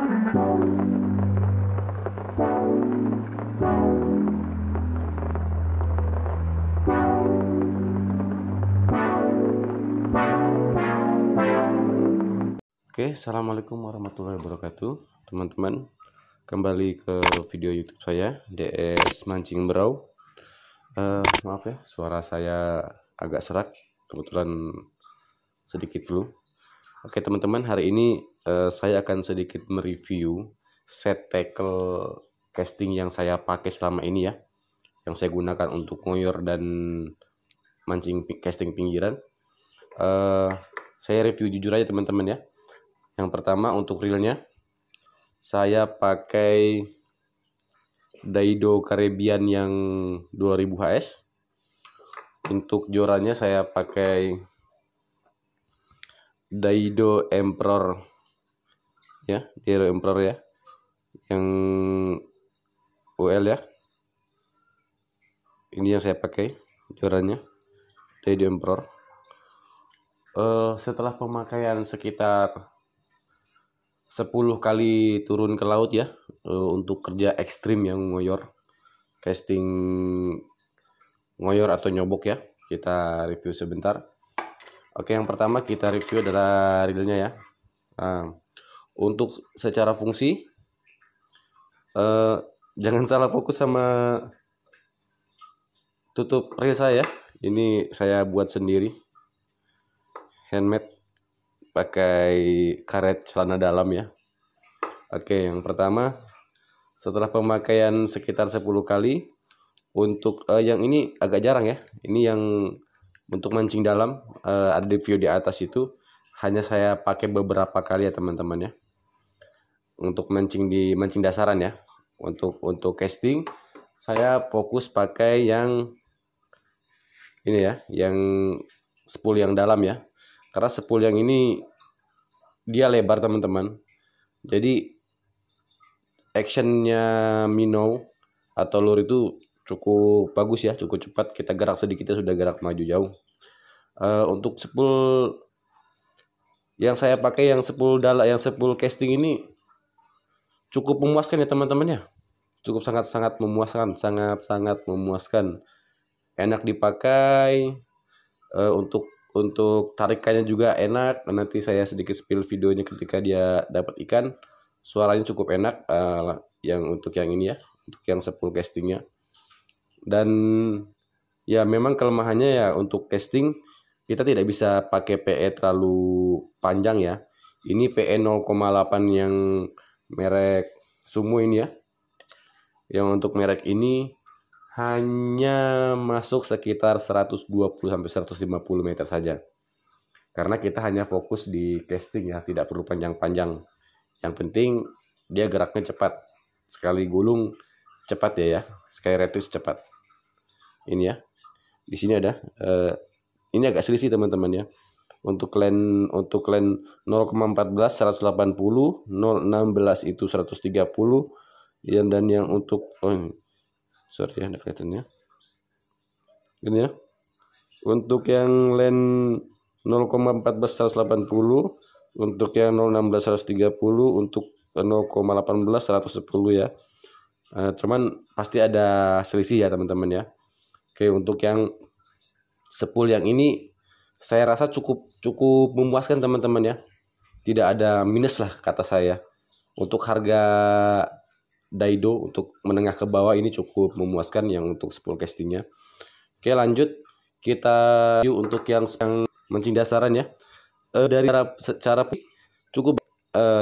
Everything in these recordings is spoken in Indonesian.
Oke, assalamualaikum warahmatullahi wabarakatuh, teman-teman. Kembali ke video YouTube saya, DS Mancing Brau. Maaf ya, suara saya agak serak, kebetulan sedikit flu. Oke, teman-teman, hari ini saya akan sedikit mereview set tackle casting yang saya pakai selama ini ya, yang saya gunakan untuk ngoyor dan mancing casting pinggiran. Saya review jujur aja teman-teman ya. Yang pertama untuk reelnya, saya pakai Daido Caribbean yang 2000 HS. Untuk jorannya saya pakai Daido Emperor ya, Daido Emperor ya, yang UL ya. Ini yang saya pakai jorannya, Daido Emperor. Setelah pemakaian sekitar 10 kali turun ke laut ya, untuk kerja ekstrim yang ngoyor, casting ngoyor atau nyobok ya, kita review sebentar. Oke, yang pertama kita review adalah reelnya ya. Untuk secara fungsi, jangan salah fokus sama tutup reel saya. Ini saya buat sendiri, handmade, pakai karet celana dalam ya. Oke, yang pertama setelah pemakaian sekitar 10 kali, untuk yang ini agak jarang ya. Ini yang untuk mancing dalam, ada di video di atas itu hanya saya pakai beberapa kali ya teman-teman ya. Untuk mancing di mancing dasaran ya. Untuk casting saya fokus pakai yang ini ya, yang spool yang dalam ya. Karena spool yang ini dia lebar teman-teman, jadi actionnya minnow atau lure itu cukup bagus ya, cukup cepat. Kita gerak sedikit sudah gerak maju jauh. Untuk spool yang saya pakai, yang spool casting ini cukup memuaskan ya teman-teman ya, cukup sangat memuaskan, sangat memuaskan, enak dipakai. Untuk tarikannya juga enak. Nanti saya sedikit spill videonya ketika dia dapat ikan. Suaranya cukup enak, yang untuk yang ini ya, untuk yang spool castingnya. Dan ya memang kelemahannya ya, untuk casting kita tidak bisa pakai PE terlalu panjang ya. Ini PE 0,8 yang merek Sumo ini ya. Yang untuk merek ini hanya masuk sekitar 120 sampai 150 meter saja. Karena kita hanya fokus di casting ya, tidak perlu panjang-panjang. Yang penting dia geraknya cepat. Sekali gulung cepat ya, sekali retis cepat. Ini ya. Di sini ada ini agak selisih teman-teman ya. Untuk lens 0,14 180, 0,16 itu 130. Dan yang untuk sorry ya, ada kelihatannya ini ya. Untuk yang lens 0,14 180, untuk yang 0,16 130, untuk 0,18 110 ya. Cuman pasti ada selisih ya teman-teman ya. Oke, untuk yang spool yang ini saya rasa cukup memuaskan teman-teman ya. Tidak ada minus lah kata saya. Untuk harga Daido untuk menengah ke bawah ini cukup memuaskan yang untuk spool castingnya. Oke, lanjut kita untuk yang mancing dasaran ya. Dari cara cukup,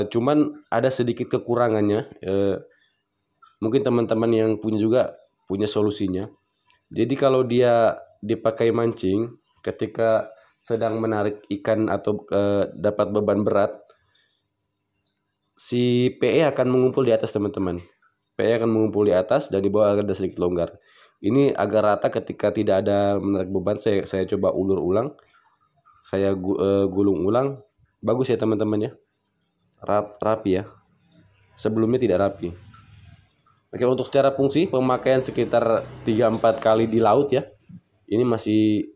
cuman ada sedikit kekurangannya. Mungkin teman-teman yang punya solusinya. Jadi kalau dia dipakai mancing ketika sedang menarik ikan atau dapat beban berat, si PE akan mengumpul di atas teman-teman. PE akan mengumpul di atas dan di bawah ada sedikit longgar. Ini agak rata ketika tidak ada menarik beban. Saya coba ulur ulang, saya gulung ulang. Bagus ya teman-teman ya, rapi ya. Sebelumnya tidak rapi. Oke, untuk secara fungsi pemakaian sekitar 3-4 kali di laut ya, ini masih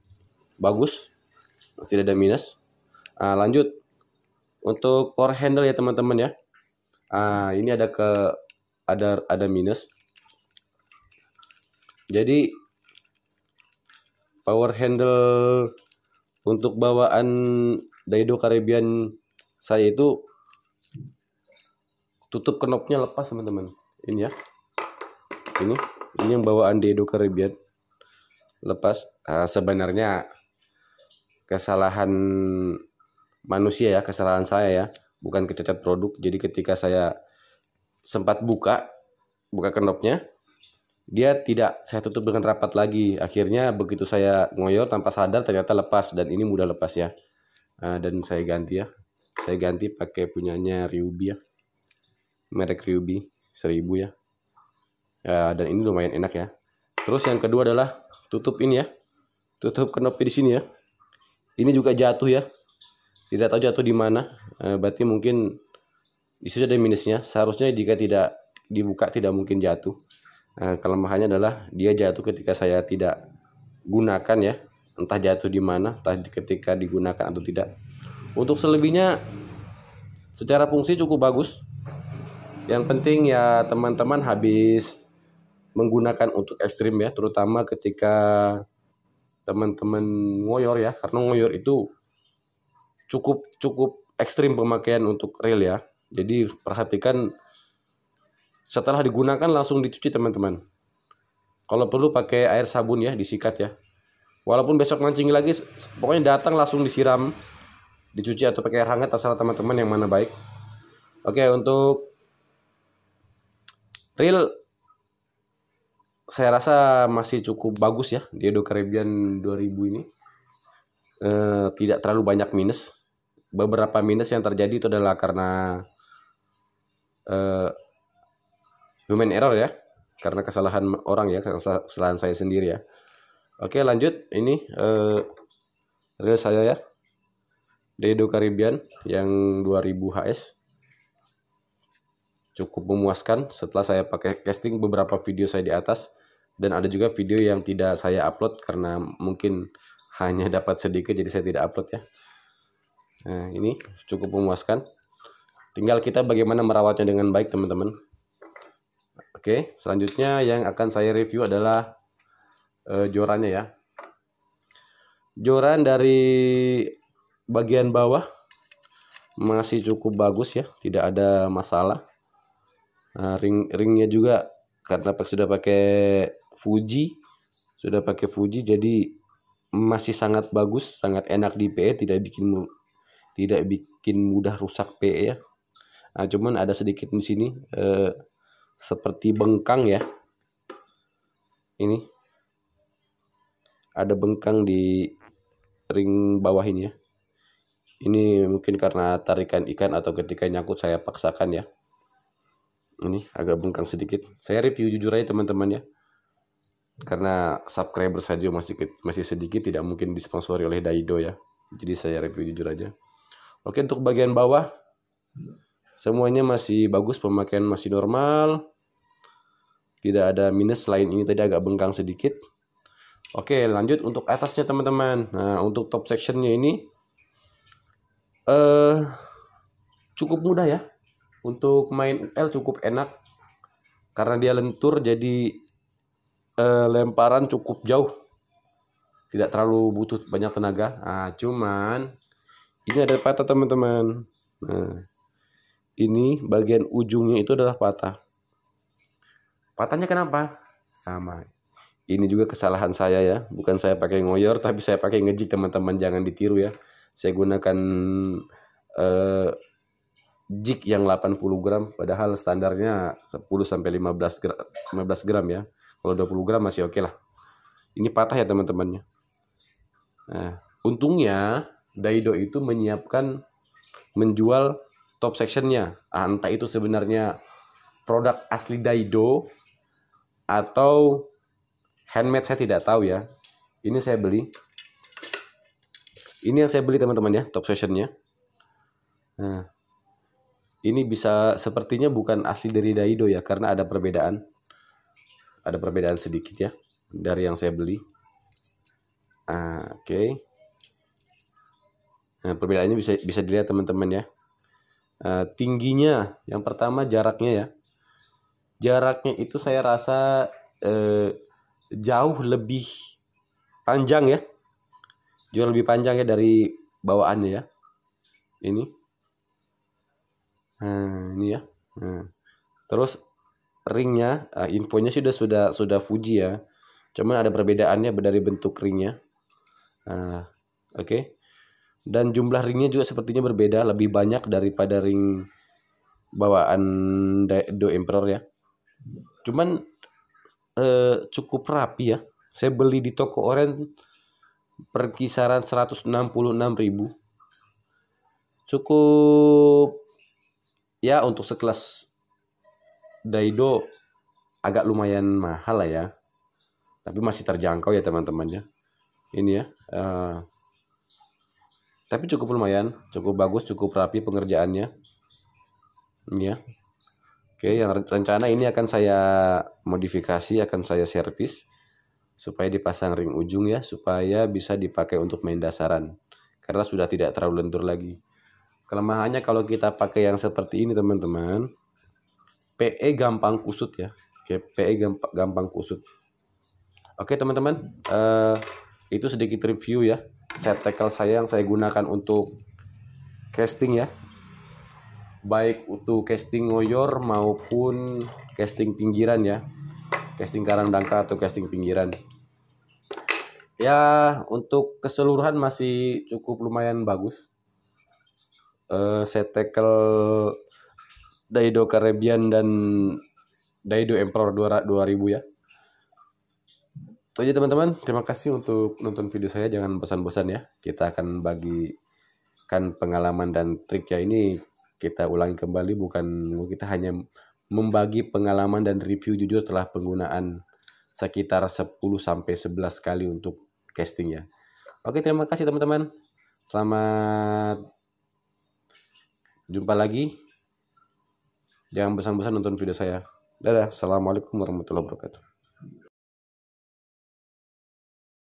bagus, masih tidak ada minus. Lanjut untuk power handle ya teman-teman ya. Ini ada minus. Jadi power handle untuk bawaan Daido Caribbean saya itu tutup knopnya lepas teman-teman. Ini ya, ini yang bawaan Daido Caribbean lepas. Sebenarnya kesalahan manusia ya, kesalahan saya ya, bukan kecacat produk. Jadi ketika saya sempat buka knopnya, dia tidak saya tutup dengan rapat lagi. Akhirnya begitu saya ngoyor tanpa sadar ternyata lepas, dan ini mudah lepas ya. Dan saya ganti ya. Saya ganti pakai punyanya Ryobi ya. Merek Ryobi 1000 ya. Dan ini lumayan enak ya. Terus yang kedua adalah tutup ini ya. Tutup knopnya di sini ya. Ini juga jatuh ya. Tidak tahu jatuh di mana. Berarti mungkin di situ ada minusnya. Seharusnya jika tidak dibuka tidak mungkin jatuh. Kelemahannya adalah dia jatuh ketika saya tidak gunakan ya, entah jatuh di mana, entah ketika digunakan atau tidak. Untuk selebihnya secara fungsi cukup bagus. Yang penting ya teman-teman habis menggunakan untuk ekstrim ya, terutama ketika teman-teman ngoyor ya, karena ngoyor itu cukup ekstrim pemakaian untuk reel ya. Jadi perhatikan setelah digunakan langsung dicuci teman-teman. Kalau perlu pakai air sabun ya, disikat ya. Walaupun besok mancing lagi, pokoknya datang langsung disiram, dicuci atau pakai air hangat, terserah teman-teman yang mana baik. Oke, untuk reel saya rasa masih cukup bagus ya, Daido Caribbean 2000 ini. Tidak terlalu banyak minus. Beberapa minus yang terjadi itu adalah karena human error ya, karena kesalahan orang ya, kesalahan saya sendiri ya. Oke, lanjut. Ini reel saya ya, Daido Caribbean yang 2000 HS. Cukup memuaskan. Setelah saya pakai casting beberapa video saya di atas, dan ada juga video yang tidak saya upload karena mungkin hanya dapat sedikit, jadi saya tidak upload ya. Nah, ini cukup memuaskan. Tinggal kita bagaimana merawatnya dengan baik teman-teman. Oke, selanjutnya yang akan saya review adalah jorannya ya. Joran dari bagian bawah masih cukup bagus ya, tidak ada masalah. Ringnya juga karena sudah pakai Fuji, jadi masih sangat bagus, sangat enak di PE, tidak bikin mudah rusak PE ya. Cuman ada sedikit di sini seperti bengkang ya. Ini ada bengkang di ring bawah ini ya. Ini mungkin karena tarikan ikan atau ketika nyangkut saya paksakan ya. Ini agak bengkang sedikit. Saya review jujur aja teman-teman ya. Karena subscriber saja masih sedikit, tidak mungkin disponsori oleh Daido ya. Jadi saya review jujur aja. Oke, untuk bagian bawah semuanya masih bagus, pemakaian masih normal. Tidak ada minus, selain ini tadi agak bengkang sedikit. Oke, lanjut untuk atasnya teman-teman. Nah, untuk top sectionnya ini cukup mudah ya. Untuk main L cukup enak. Karena dia lentur, jadi lemparan cukup jauh. Tidak terlalu butuh banyak tenaga. Cuman ini ada patah teman-teman. Nah, ini bagian ujungnya itu adalah patah. Patahnya kenapa? Sama. Ini juga kesalahan saya ya. Bukan saya pakai ngoyor, tapi saya pakai ngejig teman-teman. Jangan ditiru ya. Saya gunakan jig yang 80 gram. Padahal standarnya 10-15 gram ya. Kalau 20 gram masih oke lah. Ini patah ya teman-temannya. Nah, untungnya Daido itu menjual top sectionnya. Entah itu sebenarnya produk asli Daido atau handmade, saya tidak tahu ya. Ini saya beli. Ini yang saya beli teman-teman ya, top sectionnya. Nah, ini bisa sepertinya bukan asli dari Daido ya, karena ada perbedaan. Ada perbedaan sedikit ya dari yang saya beli. Oke. Nah, perbedaannya bisa dilihat teman-teman ya. Tingginya, yang pertama jaraknya ya. Jaraknya itu saya rasa jauh lebih panjang ya. Jauh lebih panjang ya dari bawaannya ya. Ini. Nah, ini ya. Nah. Terus ringnya, infonya sudah Fuji ya. Cuman ada perbedaannya dari bentuk ringnya. Nah, oke. Dan jumlah ringnya juga sepertinya berbeda, lebih banyak daripada ring bawaan Do Emperor ya. Cuman cukup rapi ya. Saya beli di toko oren perkisaran 166.000. Cukup ya, untuk sekelas Daido agak lumayan mahal lah ya. Tapi masih terjangkau ya teman-teman ya. Ini ya. Tapi cukup lumayan, cukup bagus, cukup rapi pengerjaannya. Ini ya. Oke, yang rencana ini akan saya modifikasi, akan saya servis supaya dipasang ring ujung ya, supaya bisa dipakai untuk main dasaran. Karena sudah tidak terlalu lentur lagi. Kelemahannya kalau kita pakai yang seperti ini teman-teman, PE gampang kusut ya. Oke, PE gampang kusut. Oke teman-teman, itu sedikit review ya. Set tackle saya yang saya gunakan untuk casting ya. Baik untuk casting ngoyor maupun casting pinggiran ya. Casting karang dangkal atau casting pinggiran. Ya, untuk keseluruhan masih cukup lumayan bagus. Set tackle Daido Caribbean dan Daido Emperor 2000 ya. Itu aja teman-teman. Terima kasih untuk nonton video saya. Jangan bosan-bosan ya. Kita akan bagikan pengalaman dan trik ya. Ini kita ulangi kembali, bukan kita hanya membagi pengalaman dan review jujur setelah penggunaan sekitar 10-11 kali untuk casting ya. Oke, terima kasih teman-teman. Selamat jumpa lagi. Jangan bosan-bosan nonton video saya. Dadah. Assalamualaikum warahmatullahi wabarakatuh.